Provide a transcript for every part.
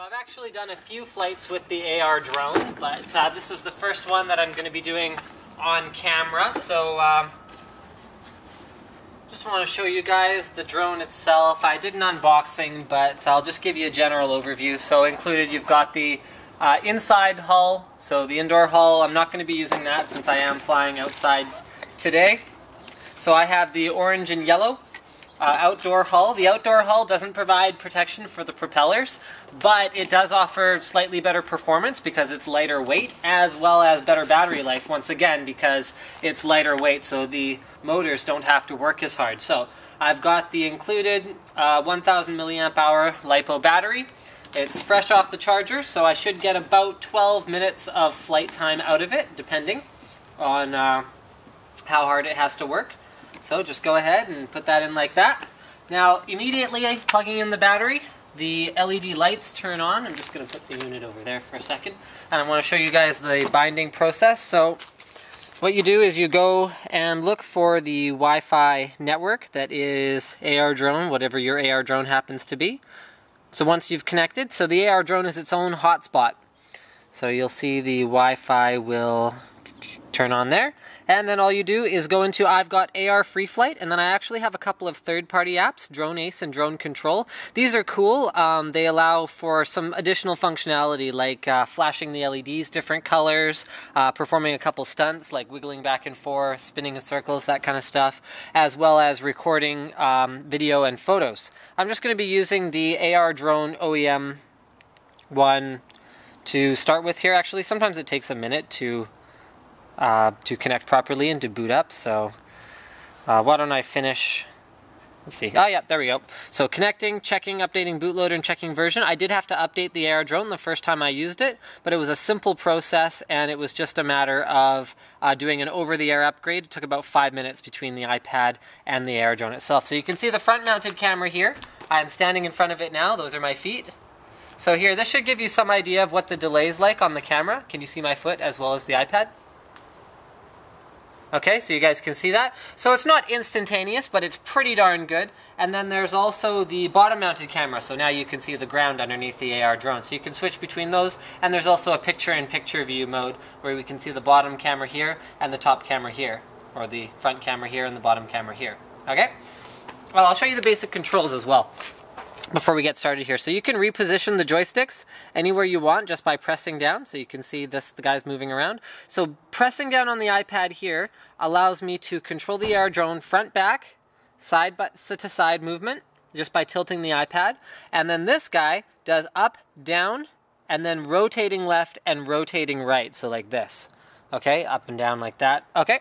I've actually done a few flights with the AR drone, but this is the first one that I'm going to be doing on camera. So just want to show you guys the drone itself. I did an unboxing, but I'll just give you a general overview. So included, you've got the inside hull, so the indoor hull. I'm not going to be using that since I am flying outside today. So I have the orange and yellow outdoor hull. The outdoor hull doesn't provide protection for the propellers, but it does offer slightly better performance because it's lighter weight, as well as better battery life, once again, because it's lighter weight, so the motors don't have to work as hard. So I've got the included 1000 milliamp hour LiPo battery. It's fresh off the charger, so I should get about 12 minutes of flight time out of it, depending on how hard it has to work. So just go ahead and put that in like that. Now, immediately plugging in the battery, the LED lights turn on. I'm just going to put the unit over there for a second. And I want to show you guys the binding process. So what you do is you go and look for the Wi-Fi network that is AR drone, whatever your AR drone happens to be. So once you've connected, so the AR drone is its own hotspot. So you'll see the Wi-Fi will turn on there, and then all you do is go into I've got AR Free Flight, and then I actually have a couple of third-party apps, Drone Ace and Drone Control. These are cool. They allow for some additional functionality like flashing the LEDs different colors, performing a couple stunts like wiggling back and forth, spinning in circles, that kind of stuff, as well as recording video and photos. I'm just going to be using the AR Drone OEM one to start with here. Actually, sometimes it takes a minute to connect properly and to boot up, so why don't I finish. Let's see. Oh yeah, there we go. So connecting, checking, updating bootloader, and checking version. I did have to update the AR drone the first time I used it, but it was a simple process, and it was just a matter of doing an over-the-air upgrade. It took about 5 minutes between the iPad and the AR drone itself. So you can see the front-mounted camera here. I'm standing in front of it now. Those are my feet. So here, this should give you some idea of what the delay is like on the camera. Can you see my foot as well as the iPad? Okay, so you guys can see that. So it's not instantaneous, but it's pretty darn good. And then there's also the bottom-mounted camera, so now you can see the ground underneath the AR drone. So you can switch between those, and there's also a picture-in-picture view mode where we can see the bottom camera here and the top camera here, or the front camera here and the bottom camera here. Okay? Well, I'll show you the basic controls as well before we get started here. So you can reposition the joysticks anywhere you want just by pressing down. So you can see this, the guy's moving around. So pressing down on the iPad here allows me to control the AR drone front, back, side to side movement just by tilting the iPad. And then this guy does up, down, and then rotating left and rotating right. So like this. Okay, up and down like that. Okay.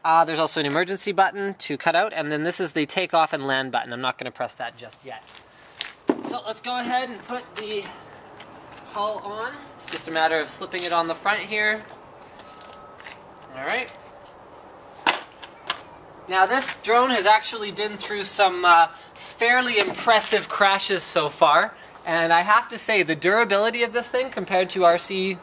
There's also an emergency button to cut out, and then this is the takeoff and land button. I'm not going to press that just yet. So let's go ahead and put the hull on. It's just a matter of slipping it on the front here. Alright. Now this drone has actually been through some fairly impressive crashes so far, and I have to say the durability of this thing compared to RC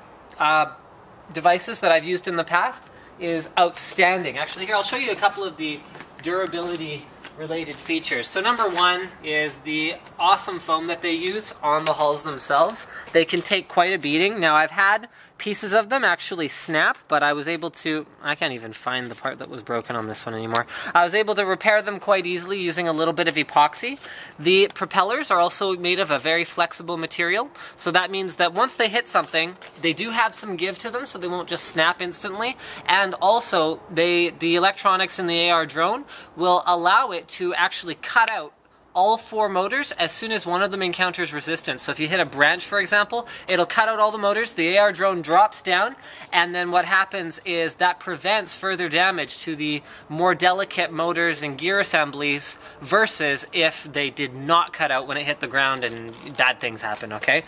devices that I've used in the past is outstanding. Actually, here I'll show you a couple of the durability related features. So number one is the awesome foam that they use on the hulls themselves. They can take quite a beating. Now I've had pieces of them actually snap, but I was able to, I can't even find the part that was broken on this one anymore. I was able to repair them quite easily using a little bit of epoxy. The propellers are also made of a very flexible material, so that means that once they hit something, they do have some give to them, so they won't just snap instantly. And also, the electronics in the AR drone will allow it to actually cut out all four motors as soon as one of them encounters resistance. So if you hit a branch, for example, it'll cut out all the motors, the AR drone drops down, and then what happens is that prevents further damage to the more delicate motors and gear assemblies versus if they did not cut out when it hit the ground and bad things happen, okay?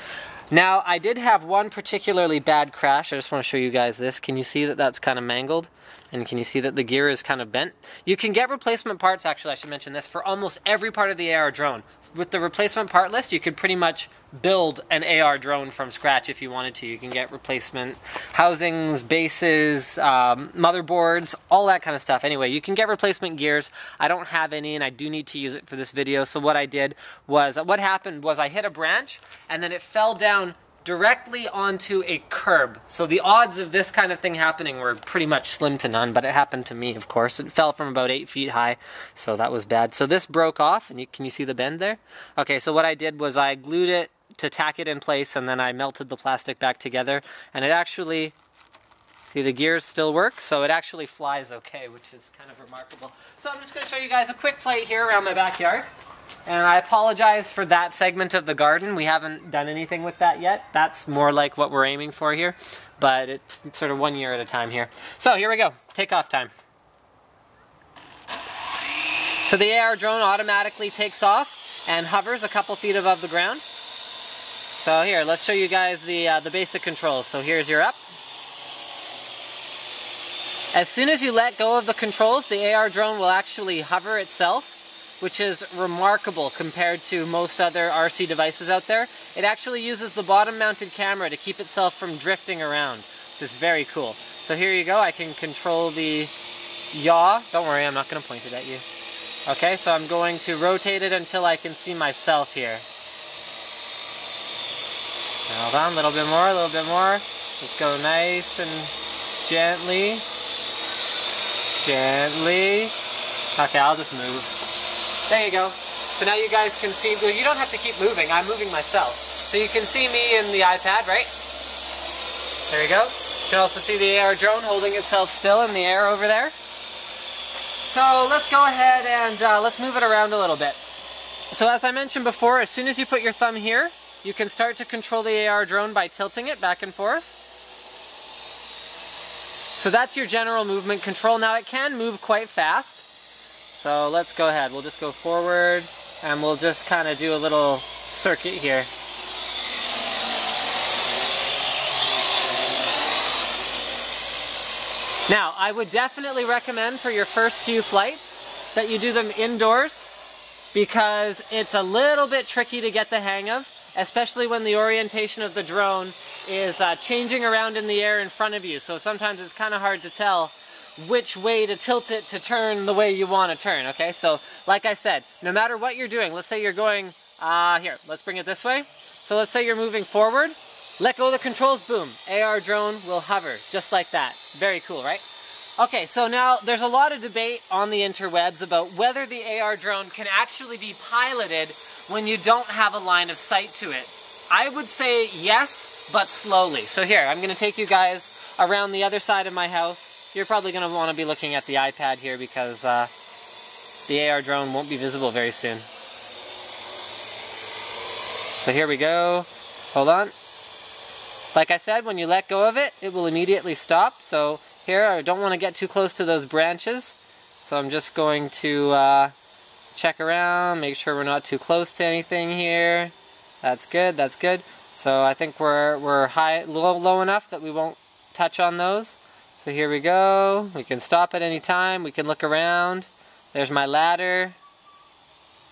Now, I did have one particularly bad crash. I just want to show you guys this. Can you see that that's kind of mangled? And can you see that the gear is kind of bent? You can get replacement parts, actually I should mention this, for almost every part of the AR drone. With the replacement part list, you could pretty much build an AR drone from scratch if you wanted to. You can get replacement housings, bases, motherboards, all that kind of stuff. Anyway, you can get replacement gears. I don't have any and I do need to use it for this video. So what I did was, what happened was I hit a branch and then it fell down directly onto a curb. So the odds of this kind of thing happening were pretty much slim to none, but it happened to me, of course. It fell from about 8 feet high, so that was bad. So this broke off, and can you see the bend there? Okay, so what I did was I glued it to tack it in place, and then I melted the plastic back together, and it actually, see, the gears still work, so it actually flies okay, which is kind of remarkable. So I'm just going to show you guys a quick flight here around my backyard. And I apologize for that segment of the garden. We haven't done anything with that yet. That's more like what we're aiming for here. But it's sort of 1 year at a time here. So here we go. Takeoff time. So the AR drone automatically takes off and hovers a couple feet above the ground. So here, let's show you guys the basic controls. So here's your up. As soon as you let go of the controls, the AR drone will actually hover itself, which is remarkable compared to most other RC devices out there. It actually uses the bottom-mounted camera to keep itself from drifting around, which is very cool. So here you go, I can control the yaw. Don't worry, I'm not going to point it at you. Okay, so I'm going to rotate it until I can see myself here. Hold on, a little bit more, a little bit more. Let's go nice and gently. Gently. Okay, I'll just move. There you go. So now you guys can see, well, you don't have to keep moving, I'm moving myself. So you can see me in the iPad, right? There you go. You can also see the AR drone holding itself still in the air over there. So let's go ahead and let's move it around a little bit. So as I mentioned before, as soon as you put your thumb here, you can start to control the AR drone by tilting it back and forth. So that's your general movement control. Now it can move quite fast. So let's go ahead, we'll just go forward and we'll just kind of do a little circuit here. Now, I would definitely recommend for your first few flights that you do them indoors because it's a little bit tricky to get the hang of, especially when the orientation of the drone is changing around in the air in front of you. So sometimes it's kind of hard to tell which way to tilt it to turn the way you want to turn, okay? So, like I said, no matter what you're doing, let's say you're going, here, let's bring it this way. So let's say you're moving forward, let go of the controls, boom, AR drone will hover, just like that. Very cool, right? Okay, so now there's a lot of debate on the interwebs about whether the AR drone can actually be piloted when you don't have a line of sight to it. I would say yes, but slowly. So here, I'm going to take you guys around the other side of my house. You're probably going to want to be looking at the iPad here because the AR drone won't be visible very soon. So here we go. Hold on. Like I said, when you let go of it, it will immediately stop. So here, I don't want to get too close to those branches. So I'm just going to check around, make sure we're not too close to anything here. That's good, that's good. So I think we're low enough that we won't touch on those. So here we go. We can stop at any time. We can look around. There's my ladder.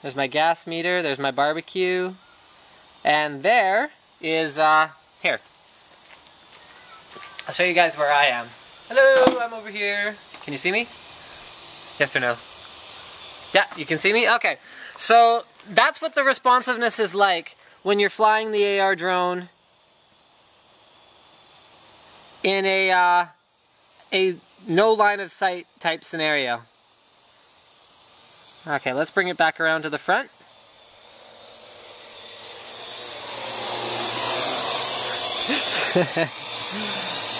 There's my gas meter. There's my barbecue. And there is, here. I'll show you guys where I am. Hello, I'm over here. Can you see me? Yes or no? Yeah, you can see me? Okay. So that's what the responsiveness is like when you're flying the AR drone in a no line of sight type scenario. Okay, let's bring it back around to the front.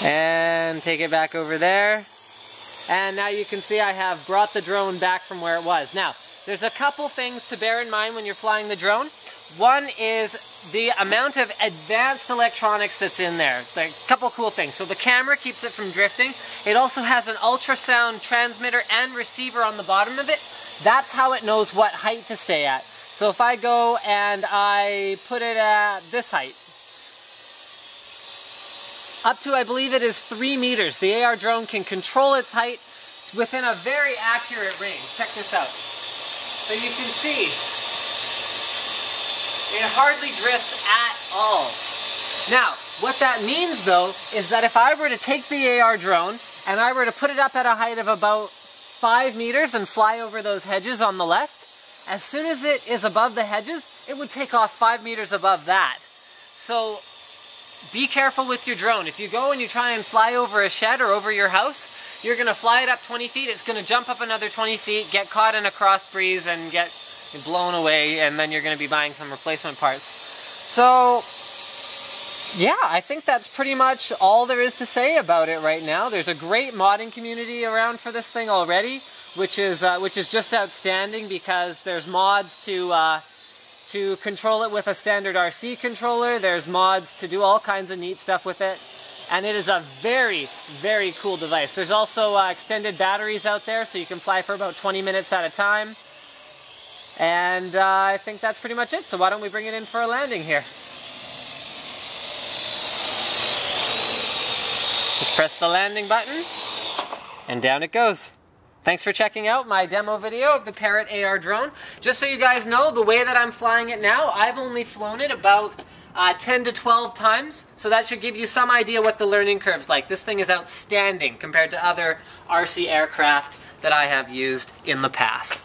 And take it back over there. And now you can see I have brought the drone back from where it was. Now, there's a couple things to bear in mind when you're flying the drone. One is the amount of advanced electronics that's in there. There's a couple cool things. So the camera keeps it from drifting. It also has an ultrasound transmitter and receiver on the bottom of it. That's how it knows what height to stay at. So if I go and I put it at this height, up to, I believe it is 3 meters. The AR drone can control its height within a very accurate range. Check this out. So you can see, it hardly drifts at all. Now, what that means though, is that if I were to take the AR drone and I were to put it up at a height of about 5 meters and fly over those hedges on the left, as soon as it is above the hedges, it would take off 5 meters above that. So be careful with your drone. If you go and you try and fly over a shed or over your house, you're going to fly it up 20 feet, it's going to jump up another 20 feet, get caught in a cross breeze and get blown away, and then you're going to be buying some replacement parts. So yeah, I think that's pretty much all there is to say about it right now. There's a great modding community around for this thing already, which is just outstanding, because there's mods to control it with a standard RC controller. There's mods to do all kinds of neat stuff with it, and it is a very, very cool device. There's also extended batteries out there, so you can fly for about 20 minutes at a time. And I think that's pretty much it. So why don't we bring it in for a landing here? Just press the landing button, and down it goes. Thanks for checking out my demo video of the Parrot AR drone. Just so you guys know, the way that I'm flying it now, I've only flown it about 10 to 12 times, so that should give you some idea what the learning curve's like. This thing is outstanding compared to other RC aircraft that I have used in the past.